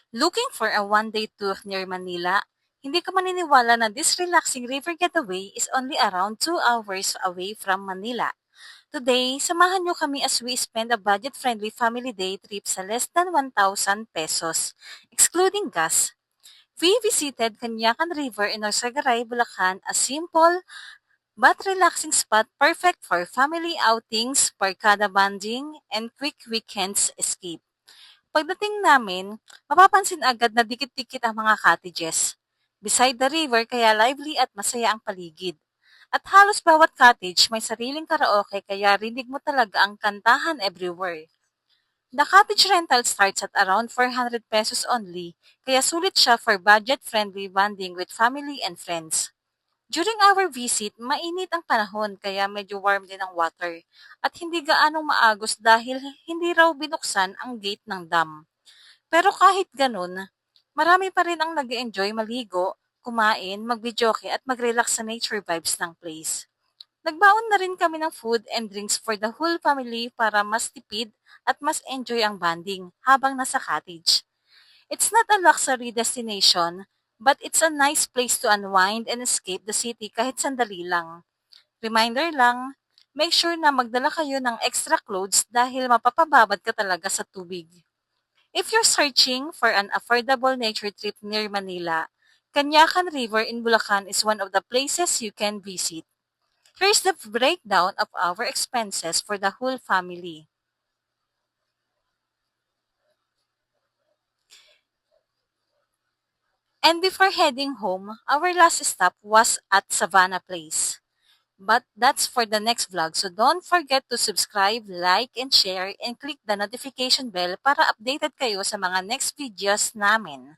Looking for a one-day tour near Manila? Hindi ka maniniwala na this relaxing river getaway is only around 2 hours away from Manila. Today, samahan niyo kami as we spend a budget-friendly family day trip sa less than 1,000 pesos, excluding gas. We visited Canyacan River in Norsagaray, Bulacan, a simple but relaxing spot perfect for family outings, barkada bonding, and quick weekends escape. Pagdating namin, mapapansin agad na dikit-dikit ang mga cottages. Beside the river kaya lively at masaya ang paligid. At halos bawat cottage may sariling karaoke kaya rinig mo talaga ang kantahan everywhere. The cottage rental starts at around 400 pesos only, kaya sulit siya for budget-friendly bonding with family and friends. During our visit, mainit ang panahon kaya medyo warm din ang water at hindi gaanong maagos dahil hindi raw binuksan ang gate ng dam. Pero kahit ganun, marami pa rin ang nag-enjoy maligo, kumain, mag-videoke at mag-relax sa nature vibes ng place. Nagbaon na rin kami ng food and drinks for the whole family para mas tipid at mas enjoy ang bonding habang nasa cottage. It's not a luxury destination, but it's a nice place to unwind and escape the city kahit sandali lang. Reminder lang, make sure na magdala kayo ng extra clothes dahil mapapababad ka talaga sa tubig. If you're searching for an affordable nature trip near Manila, Canyacan River in Bulacan is one of the places you can visit. Here's the breakdown of our expenses for the whole family. And before heading home, our last stop was at Savannah Place. But that's for the next vlog, so don't forget to subscribe, like, and share, and click the notification bell para updated kayo sa mga next videos namin.